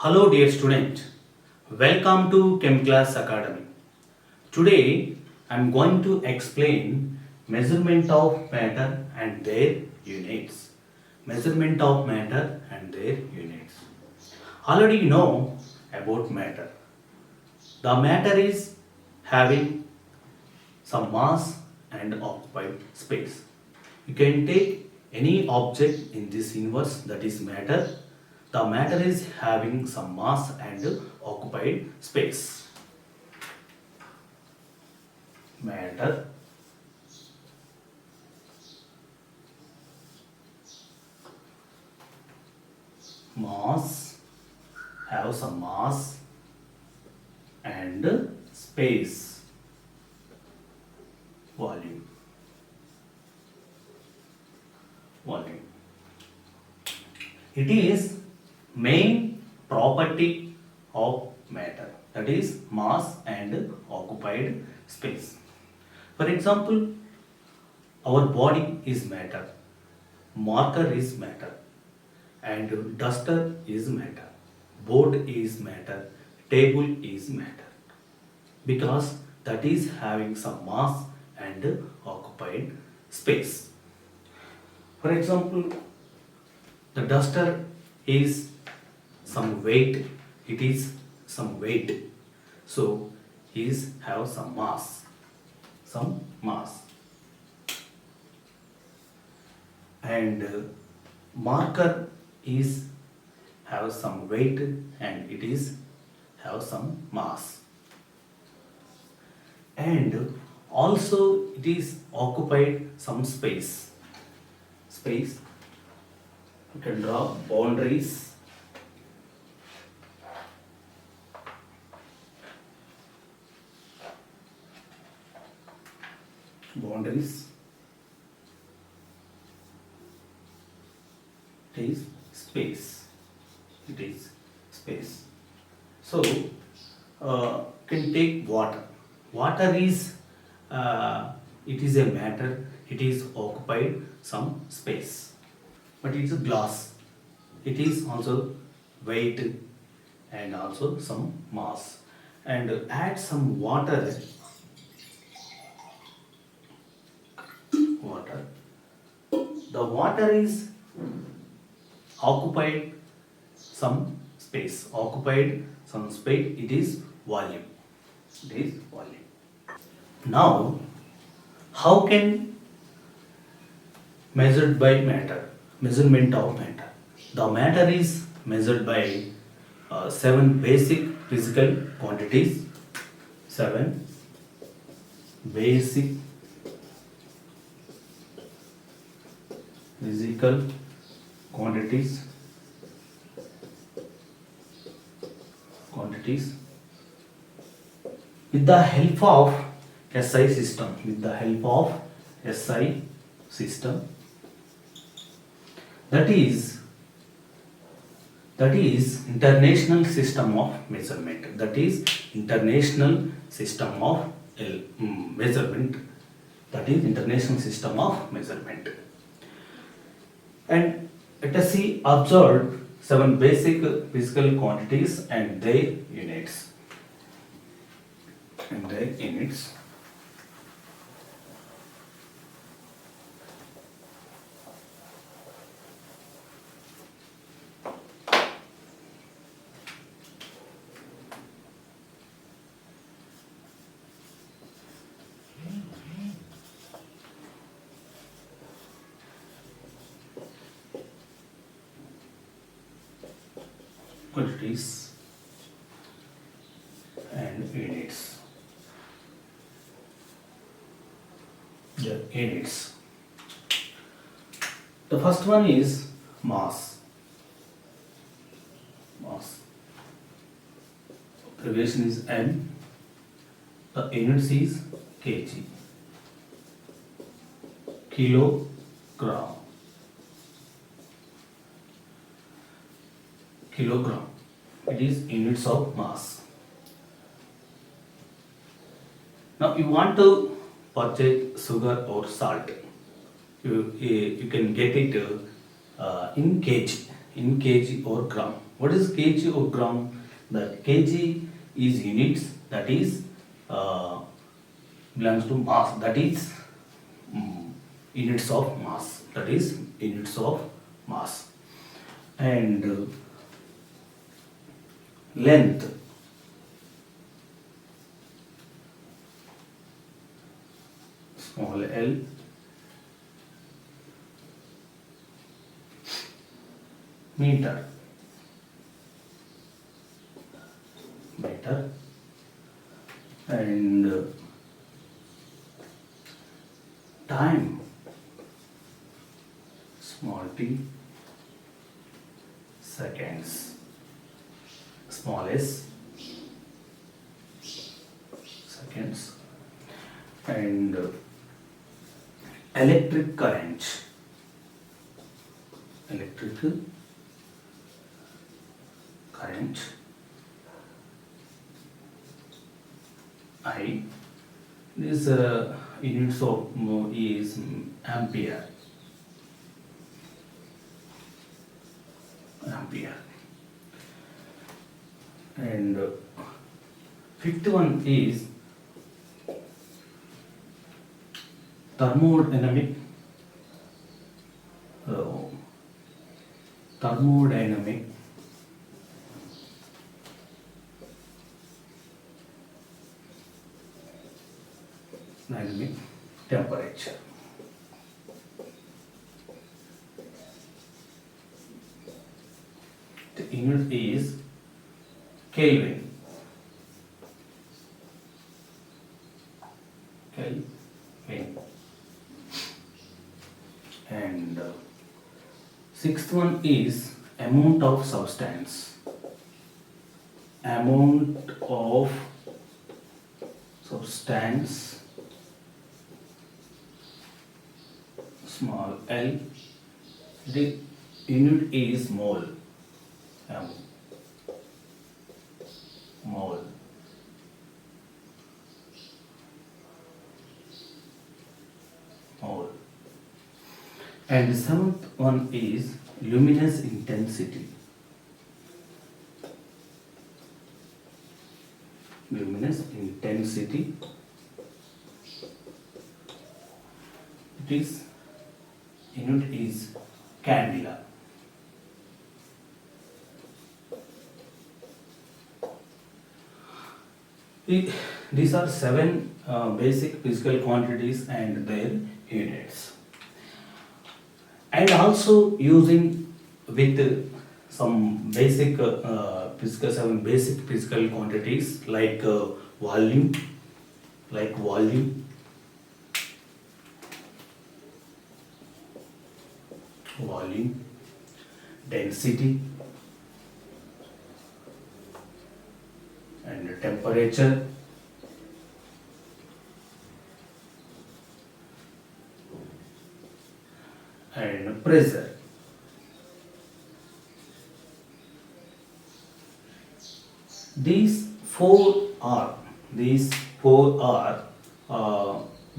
Hello dear student, welcome to Chem Class Academy. Today I am going to explain measurement of matter and their units. Measurement of matter and their units. Already you know about matter. The matter is having some mass and occupied space. You can take any object in this universe that is matter. The matter is having some mass and occupied space. Matter mass have some mass and space volume. It is main property of matter, that is mass and occupied space. For example, our body is matter, marker is matter, and duster is matter, board is matter, table is matter, because that is having some mass and occupied space. For example, the duster is some weight, it is some weight, so is have some mass, and marker is have some weight and it is have some mass, and also it is occupied some space. You can draw boundaries. It is space. So can take water. Water is it is a matter. It is occupied some space, but it is a glass. It is also weight and also some mass. And add some water. The water is occupied some space. It is volume. Now, how can measured by matter? Measurement of matter. The matter is measured by 7 basic physical quantities. 7 basic physical quantities with the help of SI system. That is international system of measurement. And let us see observed 7 basic physical quantities and their units. Quantities and units. The first one is mass. Abbreviation is M. The units is kg. Kilogram. It is units of mass. Now you want to purchase sugar or salt. You can get it in kg. in kg or gram. What is kg or gram? That kg is units, that is belongs to mass, that is units of mass, that is units of mass. And length, small l, meter, and time, small t, seconds, small s, seconds, and electric current, I. This units of is ampere. And fifth one is thermodynamic. Thermodynamic temperature. The unit is Kelvin. And sixth one is amount of substance. Small l. The unit is mole. Mole. And the seventh one is luminous intensity. Its unit is candela. These are 7 basic physical quantities and their units. And also using with some basic seven basic physical quantities like volume, density, and temperature, and pressure. These four are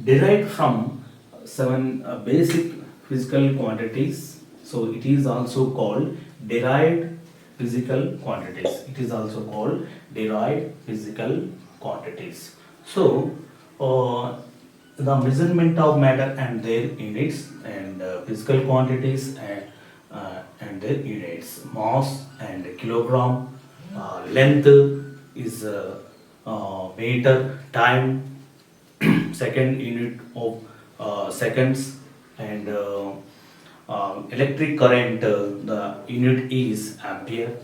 derived from 7 basic physical quantities. So it is also called derived physical quantities. So the measurement of matter and their units, and physical quantities and their units, mass and kilogram, length is meter, time, second unit of seconds, and electric current, the unit is ampere,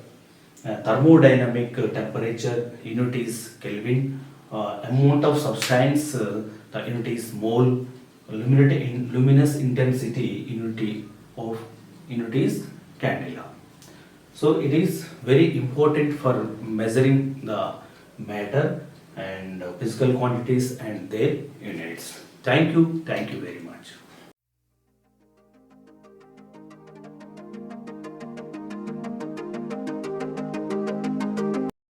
thermodynamic temperature, unit is Kelvin, amount of substance, the unit is mole, luminous intensity, unit is candela. So it is very important for measuring the matter and physical quantities and their units. Thank you very much.